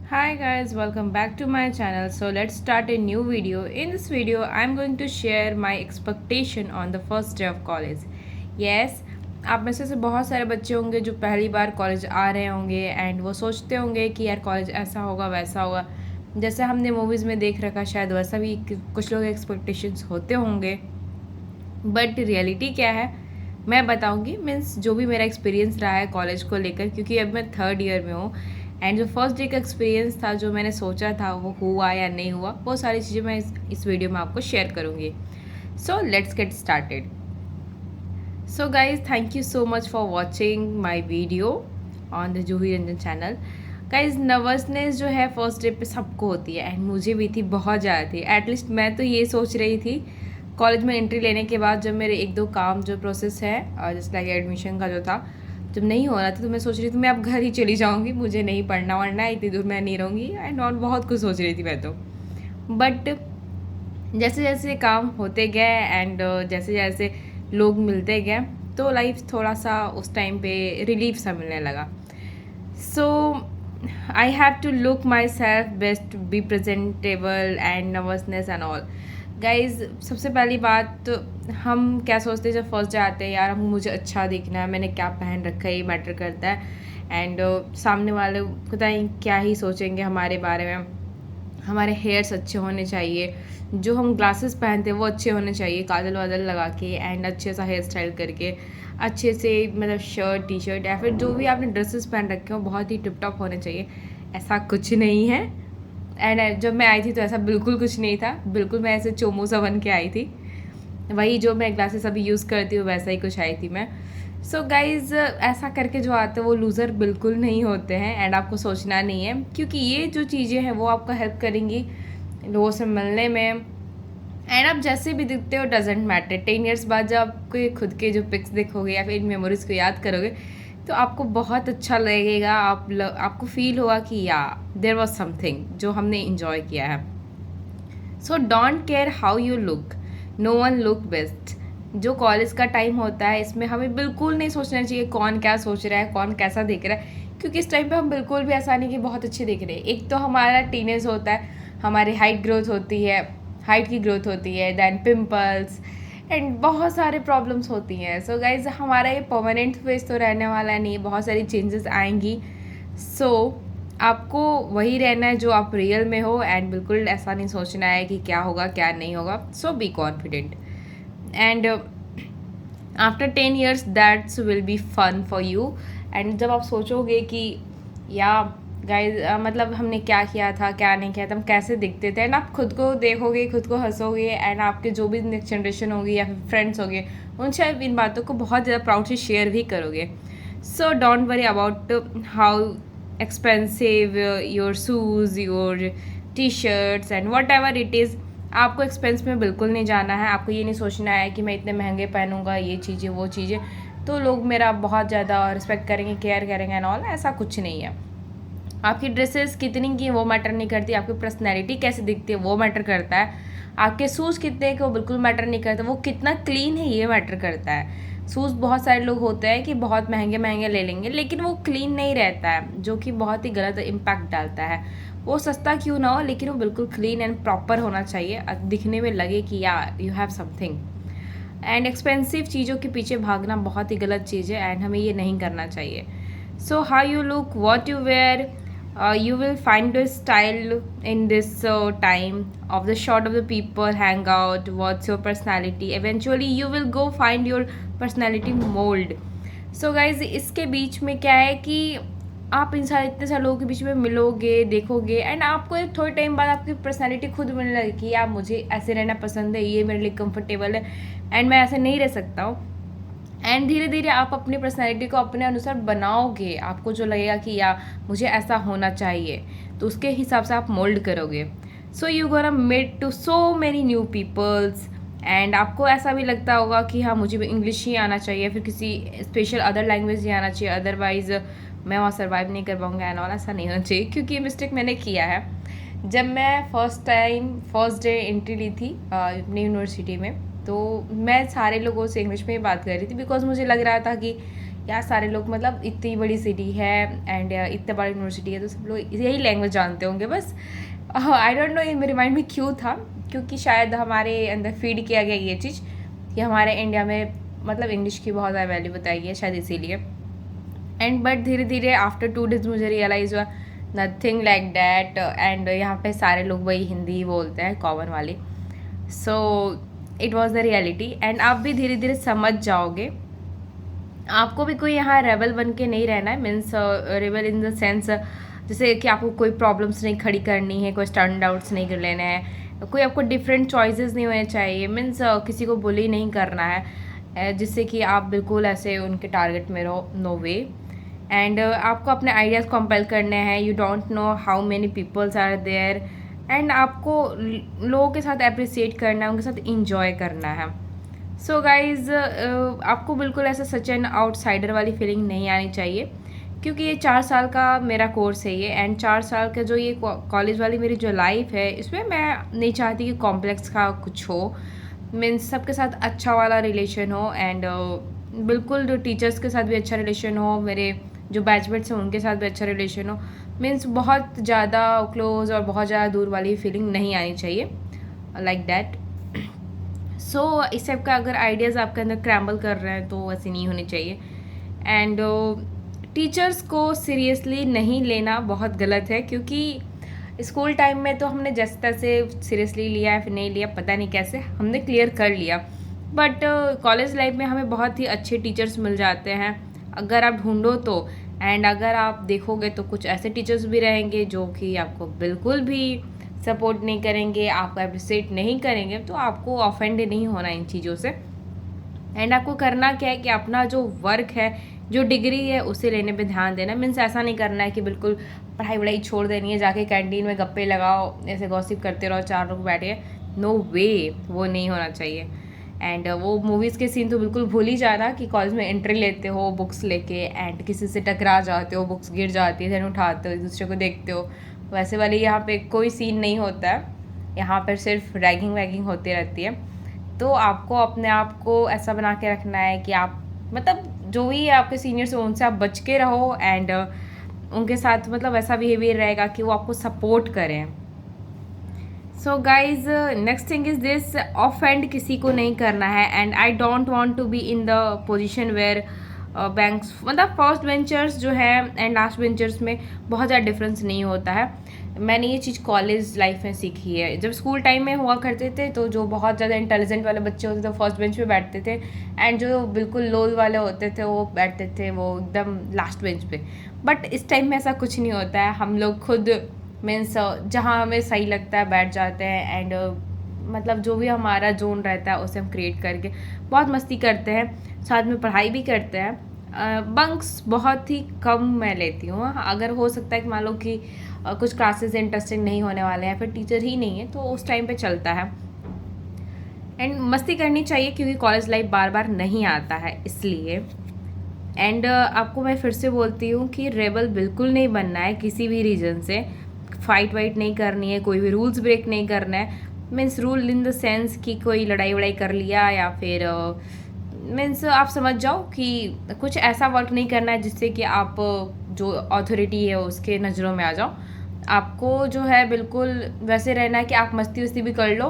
Hi guys, welcome back to my channel. So let's start a new video. In this video, I'm going to share my expectation on the first day of college. Yes, आप में से बहुत सारे बच्चे होंगे जो पहली बार college आ रहे होंगे एंड वो सोचते होंगे कि यार कॉलेज ऐसा होगा वैसा होगा, जैसे हमने मूवीज़ में देख रखा शायद वैसा भी कुछ लोग एक्सपेक्टेशंस होते होंगे। बट रियलिटी क्या है मैं बताऊंगी। मीन्स जो भी मेरा एक्सपीरियंस रहा है कॉलेज को लेकर, क्योंकि अब मैं थर्ड ईयर में हूँ एंड जो फर्स्ट डे का एक्सपीरियंस था, जो मैंने सोचा था वो हुआ या नहीं हुआ, वो सारी चीज़ें मैं इस वीडियो में आपको शेयर करूँगी। So let's get started. So guys, thank you so much for watching my video on the Juhi Ranjan channel. Guys, nervousness जो है फर्स्ट डे पे सबको होती है एंड मुझे भी थी, बहुत ज़्यादा थी। एटलीस्ट मैं तो ये सोच रही थी कॉलेज में एंट्री लेने के बाद, जब मेरे एक दो काम जो प्रोसेस है जैसे लाइक एडमिशन का जो था, जब नहीं हो रहा था तो मैं सोच रही थी मैं अब घर ही चली जाऊँगी, मुझे नहीं पढ़ना वढ़ना है, इतनी दूर मैं नहीं रहूँगी एंड और बहुत कुछ सोच रही थी मैं तो। बट जैसे जैसे काम होते गए एंड जैसे जैसे लोग मिलते गए तो लाइफ थोड़ा सा उस टाइम पे रिलीफ सा मिलने लगा। So I have to look myself best, be presentable and nervousness and all. Guys, सबसे पहली बात तो हम क्या सोचते हैं जब फर्स्ट डे आते हैं, यार हम मुझे अच्छा दिखना है, मैंने क्या पहन रखा है ये मैटर करता है एंड सामने वाले पता नहीं क्या ही सोचेंगे हमारे बारे में। हमारे हेयर्स अच्छे होने चाहिए, जो हम ग्लासेस पहनते हैं वो अच्छे होने चाहिए, काजल वाजल लगा के एंड अच्छे सा हेयर स्टाइल करके, अच्छे से मतलब शर्ट टी शर्ट या फिर जो भी आपने ड्रेसेस पहन रखे हो बहुत ही टिप टॉप होने चाहिए। ऐसा कुछ नहीं है एंड जब मैं आई थी तो ऐसा बिल्कुल कुछ नहीं था, बिल्कुल मैं ऐसे चोमू सा बन के आई थी। वही जो मैं ग्लासेस अभी यूज़ करती हूँ वैसा ही कुछ आई थी मैं। सो गाइज़, ऐसा करके जो आते हैं वो लूज़र बिल्कुल नहीं होते हैं एंड आपको सोचना नहीं है, क्योंकि ये जो चीज़ें हैं वो आपको हेल्प करेंगी लोगों से मिलने में। एंड आप जैसे भी दिखते हो डजेंट मैटर। 10 ईयर्स बाद जब आपके खुद के जो पिक्स देखोगे या फिर इन मेमोरीज़ को याद करोगे तो आपको बहुत अच्छा लगेगा। आपको फील होगा कि या देयर वॉज समथिंग जो हमने इंजॉय किया है। So don't care how you look, no one look best. जो कॉलेज का टाइम होता है इसमें हमें बिल्कुल नहीं सोचना चाहिए कौन क्या सोच रहा है, कौन कैसा दिख रहा है, क्योंकि इस टाइम पे हम बिल्कुल भी ऐसा नहीं कि बहुत अच्छे दिख रहे हैं। एक तो हमारा टीनेज होता है, हमारी हाइट ग्रोथ होती है, हाइट की ग्रोथ होती है, दैन पिम्पल्स एंड बहुत सारे प्रॉब्लम्स होती हैं। सो गाइज, हमारा ये परमानेंट फेस तो रहने वाला नहीं है, बहुत सारी चेंजेस आएंगी। सो आपको वही रहना है जो आप रियल में हो एंड बिल्कुल ऐसा नहीं सोचना है कि क्या होगा क्या नहीं होगा। So be confident and after 10 years that's will be fun for you. And जब आप सोचोगे कि या गाइज मतलब हमने क्या किया था क्या नहीं किया था, हम कैसे दिखते थे, एंड आप खुद को देखोगे, खुद को हंसोगे एंड आपके जो भी नेक्स्ट जनरेशन होगी या फिर फ्रेंड्स होंगे उनसे आप इन बातों को बहुत ज़्यादा प्राउड से शेयर भी करोगे। So don't worry about how expensive your shoes, your T shirts and what ever it is. आपको एक्सपेंस में बिल्कुल नहीं जाना है। आपको ये नहीं सोचना है कि मैं इतने महंगे पहनूंगा ये चीज़ें वो चीज़ें तो लोग मेरा बहुत ज़्यादा रिस्पेक्ट करेंगे, केयर करेंगे एंड ऑल। ऐसा कुछ नहीं है। आपकी ड्रेसेस कितनी की वो मैटर नहीं करती, आपकी पर्सनैलिटी कैसे दिखती है वो मैटर करता है। आपके शूज़ कितने के वो बिल्कुल मैटर नहीं करता, वो कितना क्लीन है ये मैटर करता है। शूज़ बहुत सारे लोग होते हैं कि बहुत महंगे महंगे ले लेंगे लेकिन वो क्लीन नहीं रहता है, जो कि बहुत ही गलत इम्पैक्ट डालता है। वो सस्ता क्यों ना हो लेकिन वो बिल्कुल क्लीन एंड प्रॉपर होना चाहिए, दिखने में लगे कि या you have something. And expensive चीज़ों के पीछे भागना बहुत ही गलत चीज़ है एंड हमें ये नहीं करना चाहिए। So how you look, what you wear, you will find your style in this time of the short of the people hang out, what's your personality, eventually you will go find your personality mold. So guys, इसके बीच में क्या है कि आप इतने सारे लोगों के बीच में मिलोगे, देखोगे एंड आपको एक थोड़े टाइम बाद आपकी पर्सनैलिटी खुद मिलने लगेगी कि यार मुझे ऐसे रहना पसंद है, ये मेरे लिए कंफर्टेबल है एंड मैं ऐसे नहीं रह सकता हूँ। एंड धीरे धीरे आप अपनी पर्सनैलिटी को अपने अनुसार बनाओगे। आपको जो लगेगा कि या मुझे ऐसा होना चाहिए तो उसके हिसाब से आप मोल्ड करोगे। So you gonna met to so many new peoples and आपको ऐसा भी लगता होगा कि हाँ मुझे भी इंग्लिश ही आना चाहिए, फिर किसी स्पेशल अदर लैंग्वेज ही आना चाहिए, अदरवाइज़ मैं वहाँ सर्वाइव नहीं कर पाऊँगा एंड ऑल। ऐसा नहीं होना चाहिए, क्योंकि ये मिस्टेक मैंने किया है। जब मैं फर्स्ट डे एंट्री ली थी अपनी यूनिवर्सिटी में, तो मैं सारे लोगों से इंग्लिश में ही बात कर रही थी बिकॉज मुझे लग रहा था कि यार सारे लोग मतलब इतनी बड़ी सिटी है एंड इतना बड़ा यूनिवर्सिटी है तो सब लोग यही लैंग्वेज जानते होंगे बस। आई डोंट नो ये मेरे माइंड में क्यों था, क्योंकि शायद हमारे अंदर फीड किया गया ये चीज़ कि हमारे इंडिया में मतलब इंग्लिश की बहुत ज़्यादा वैल्यू बताई गई है शायद इसीलिए। एंड बट धीरे धीरे आफ्टर 2 डेज़ मुझे रियलाइज़ हुआ नथिंग लाइक डैट, एंड यहाँ पे सारे लोग वही हिंदी ही बोलते हैं कॉमन वाली। So it was the reality and आप भी धीरे धीरे समझ जाओगे। आपको भी कोई यहाँ रेबल बन के नहीं रहना है, means rebel in the sense जैसे कि आपको कोई प्रॉब्लम्स नहीं खड़ी करनी है, कोई स्टैंड आउट्स नहीं कर लेना है, कोई आपको डिफरेंट चॉइसेस नहीं होने चाहिए, मीन्स किसी को बुली नहीं करना है जिससे कि आप बिल्कुल ऐसे उनके टारगेट में रहो, नो वे। एंड आपको अपने आइडियाज़ कंपेल करने हैं, you don't know how many peoples are there, and आपको लोगों के साथ अप्रिसिएट करना है, उनके साथ इंजॉय करना है। सो गाइज़ आपको बिल्कुल ऐसा सच एंड आउटसाइडर वाली फीलिंग नहीं आनी चाहिए, क्योंकि ये 4 साल का मेरा कोर्स है ये, एंड 4 साल का जो ये कॉलेज वाली मेरी जो लाइफ है इसमें मैं नहीं चाहती कि कॉम्प्लेक्स का कुछ हो, मीन्स सबके साथ अच्छा वाला रिलेशन हो, एंड बिल्कुल जो टीचर्स के साथ भी अच्छा रिलेशन हो, मेरे जो बैचमेट्स हैं उनके साथ भी अच्छा रिलेशन हो, मीन्स बहुत ज़्यादा क्लोज और बहुत ज़्यादा दूर वाली फीलिंग नहीं आनी चाहिए लाइक दैट। सो इस टाइप का अगर आइडियाज़ आपके अंदर क्रैम्बल कर रहे हैं तो ऐसे नहीं होने चाहिए। एंड टीचर्स को सीरियसली नहीं लेना बहुत गलत है, क्योंकि स्कूल टाइम में तो हमने जैसे तैसे सीरियसली लिया है, फिर नहीं लिया पता नहीं कैसे हमने क्लियर कर लिया, बट कॉलेज लाइफ में हमें बहुत ही अच्छे टीचर्स मिल जाते हैं अगर आप ढूंढो तो। एंड अगर आप देखोगे तो कुछ ऐसे टीचर्स भी रहेंगे जो कि आपको बिल्कुल भी सपोर्ट नहीं करेंगे, आपको अप्रिशिएट नहीं करेंगे, तो आपको ऑफेंड नहीं होना इन चीज़ों से। एंड आपको करना क्या है कि अपना जो वर्क है, जो डिग्री है, उसे लेने पे ध्यान देना। मीन्स ऐसा नहीं करना है कि बिल्कुल पढ़ाई वढ़ाई छोड़ देनी है, जाके कैंटीन में गप्पे लगाओ, ऐसे गॉसिप करते रहो, 4 लोग बैठे, नो वे, वो नहीं होना चाहिए। एंड वो मूवीज़ के सीन तो बिल्कुल भूल ही जाना कि कॉलेज में एंट्री लेते हो बुक्स लेके एंड किसी से टकरा जाते हो, बुक्स गिर जाती है, देन उठाते हो, एक दूसरे को देखते हो, वैसे वाले यहाँ पे कोई सीन नहीं होता है। यहाँ पर सिर्फ रैगिंग वैगिंग होती रहती है। तो आपको अपने आप को ऐसा बना के रखना है कि आप मतलब जो भी आपके सीनियर्स हैं उनसे आप बच के रहो, एंड उनके साथ मतलब ऐसा बिहेवियर रहेगा कि वो आपको सपोर्ट करें। So guys next thing is this, offend किसी को नहीं करना है, and I don't want to be in the position where banks मतलब फर्स्ट बेंचर्स जो है एंड लास्ट बेंचर्स में बहुत ज़्यादा डिफरेंस नहीं होता है। मैंने ये चीज़ कॉलेज लाइफ में सीखी है। जब स्कूल टाइम में हुआ करते थे तो जो बहुत ज़्यादा इंटेलिजेंट वाले बच्चे होते थे फर्स्ट बेंच पे बैठते थे, एंड जो बिल्कुल लोल वाले होते थे वो बैठते थे वो एकदम लास्ट बेंच पे। बट इस टाइम में ऐसा कुछ नहीं होता है, हम लोग खुद मीन्स जहाँ हमें सही लगता है बैठ जाते हैं, एंड मतलब जो भी हमारा जोन रहता है उसे हम क्रिएट करके बहुत मस्ती करते हैं, साथ में पढ़ाई भी करते हैं। बंक्स बहुत ही कम मैं लेती हूँ। अगर हो सकता है कि मान लो कि कुछ क्लासेस इंटरेस्टिंग नहीं होने वाले हैं, फिर टीचर ही नहीं है, तो उस टाइम पे चलता है। एंड मस्ती करनी चाहिए क्योंकि कॉलेज लाइफ बार बार नहीं आता है इसलिए। एंड आपको मैं फिर से बोलती हूँ कि रेबल बिल्कुल नहीं बनना है किसी भी रीज़न से, फाइट वाइट नहीं करनी है, कोई भी रूल्स ब्रेक नहीं करना है। Means rule in the sense कि कोई लड़ाई वड़ाई कर लिया या फिर मीन्स आप समझ जाओ कि कुछ ऐसा वर्क नहीं करना है जिससे कि आप जो अथॉरिटी है उसके नज़रों में आ जाओ। आपको जो है बिल्कुल वैसे रहना है कि आप मस्ती वस्ती भी कर लो,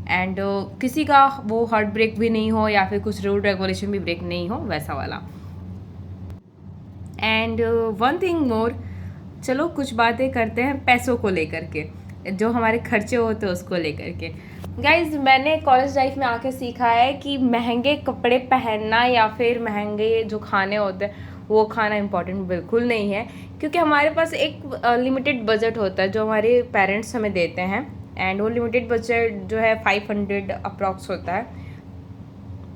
एंड किसी का वो हार्ट ब्रेक भी नहीं हो या फिर कुछ रूल रेगुलेशन भी ब्रेक नहीं हो, वैसा वाला। एंड वन थिंग मोर, चलो कुछ बातें करते हैं पैसों को लेकर के, जो हमारे खर्चे होते हैं उसको लेकर के। गाइज मैंने कॉलेज लाइफ में आके सीखा है कि महंगे कपड़े पहनना या फिर महंगे जो खाने होते हैं वो खाना इम्पॉर्टेंट बिल्कुल नहीं है, क्योंकि हमारे पास एक लिमिटेड बजट होता है जो हमारे पेरेंट्स हमें देते हैं, एंड वो लिमिटेड बजट जो है 500 अप्रॉक्स होता है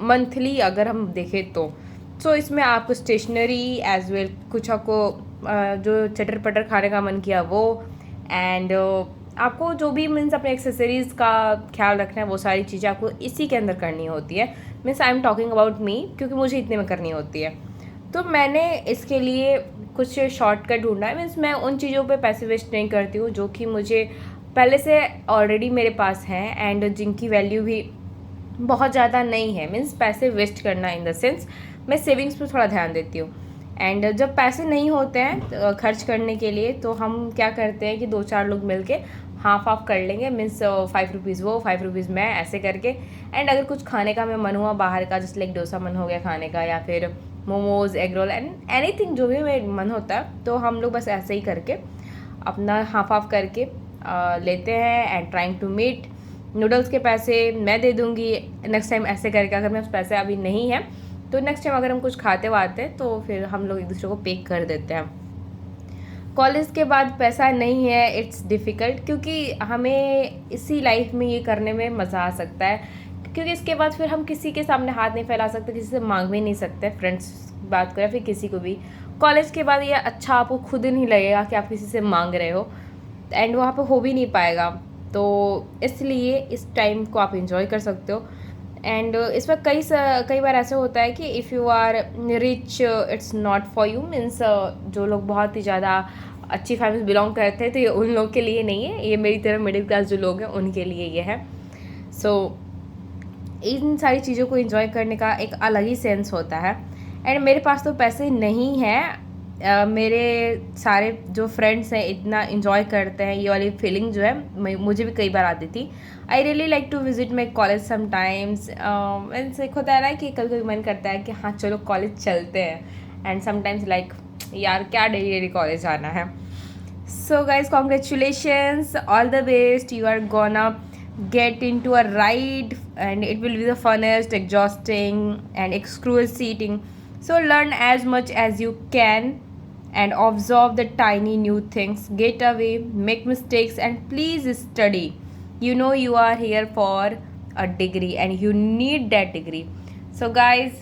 मंथली अगर हम देखें तो। सो इसमें आपको स्टेशनरी एज वेल, कुछ आपको जो चटर पटर खाने का मन किया वो, एंड आपको जो भी मीन्स अपने एक्सेसरीज़ का ख्याल रखना है, वो सारी चीज़ें आपको इसी के अंदर करनी होती है। Means I am talking about me, क्योंकि मुझे इतने में करनी होती है। तो मैंने इसके लिए कुछ शॉर्टकट ढूंढा है। मीन्स मैं उन चीज़ों पे पैसे वेस्ट नहीं करती हूँ जो कि मुझे पहले से ऑलरेडी मेरे पास हैं एंड जिनकी वैल्यू भी बहुत ज़्यादा नहीं है। मीन्स पैसे वेस्ट करना इन द सेंस मैं सेविंग्स पे थोड़ा ध्यान देती हूँ। एंड जब पैसे नहीं होते हैं खर्च करने के लिए, तो हम क्या करते हैं कि 2-4 लोग मिल के हाफ ऑफ कर लेंगे, मीन्स 5 रुपीज़ वो 5 रुपीज़ मैं, ऐसे करके। एंड अगर कुछ खाने का मैं मन हुआ बाहर का, जैसे लाइक डोसा मन हो गया खाने का, या फिर momos, egg roll and anything जो भी मेरे मन होता है, तो हम लोग बस ऐसे ही करके अपना हाफ ऑफ करके लेते हैं। And trying to meet, noodles के पैसे मैं दे दूँगी नेक्स्ट टाइम, ऐसे करके। अगर मेरे पास पैसे अभी नहीं है तो नेक्स्ट टाइम अगर हम कुछ खाते वाते हैं तो फिर हम लोग एक दूसरे को पे कर देते हैं। कॉलेज के बाद पैसा नहीं है, इट्स डिफ़िकल्ट, क्योंकि हमें इसी लाइफ में ये करने में मज़ा आ सकता है, क्योंकि इसके बाद फिर हम किसी के सामने हाथ नहीं फैला सकते, किसी से मांग भी नहीं सकते, फ्रेंड्स बात करें फिर किसी को भी। कॉलेज के बाद ये अच्छा आपको खुद नहीं लगेगा कि आप किसी से मांग रहे हो, एंड वहाँ पे हो भी नहीं पाएगा। तो इसलिए इस टाइम को आप इंजॉय कर सकते हो। एंड इसमें कई बार ऐसा होता है कि if you are rich it's not for you, means जो लोग बहुत ही ज़्यादा अच्छी फैमिली से बिलोंग करते हैं तो ये उन लोग के लिए नहीं है, ये मेरी तरह मिडिल क्लास जो लोग हैं उनके लिए ये है। सो इन सारी चीज़ों को एंजॉय करने का एक अलग ही सेंस होता है। एंड मेरे पास तो पैसे नहीं हैं, मेरे सारे जो फ्रेंड्स हैं इतना इन्जॉय करते हैं, ये वाली फीलिंग जो है मुझे भी कई बार आती थी। I really like to visit my college sometimes. Means एक होता है ना कि कभी कभी मन करता है कि हाँ चलो कॉलेज चलते हैं, एंड समटाइम्स लाइक यार क्या डेली डेली कॉलेज आना है। So guys congratulations, all the best, you are gonna get into a ride and it will be the funnest, exhausting and excruciating. So learn as much as you can and observe the tiny new things, get away, make mistakes, and please study. You know you are here for a degree and you need that degree. So guys,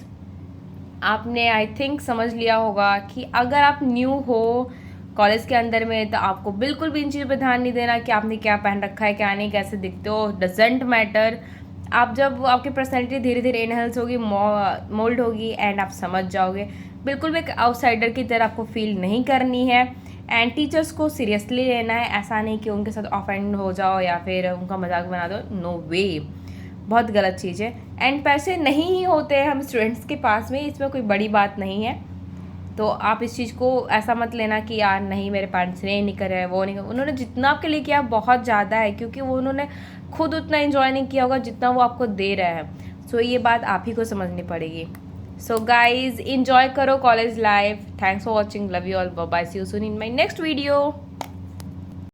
आपने I think समझ लिया होगा कि अगर आप new हो college के अंदर में तो आपको बिल्कुल भी इन चीज़ों पे ध्यान नहीं देना कि आपने क्या पहन रखा है, क्या नहीं, कैसे दिखते हो, डजेंट मैटर। आप जब आपकी पर्सनैलिटी धीरे धीरे इनहेल्स होगी, मोल्ड होगी, एंड आप समझ जाओगे, बिल्कुल भी एक आउटसाइडर की तरह आपको फील नहीं करनी है। एंड टीचर्स को सीरियसली लेना है, ऐसा नहीं कि उनके साथ ऑफेंड हो जाओ या फिर उनका मजाक बना दो, नो वे, बहुत गलत चीज़ है। एंड पैसे नहीं ही होते हैं हम स्टूडेंट्स के पास में, इसमें कोई बड़ी बात नहीं है। तो आप इस चीज़ को ऐसा मत लेना कि यार नहीं मेरे पेरेंट्स ने नहीं करा है, वो नहीं, उन्होंने जितना आपके लिए किया बहुत ज़्यादा है, क्योंकि वो उन्होंने खुद उतना एंजॉय नहीं किया होगा जितना वो आपको दे रहे हैं। सो ये बात आप ही को समझनी पड़ेगी। सो गाइज, इंजॉय करो college life. Thanks for watching, love you all, bye, see you soon in my next video.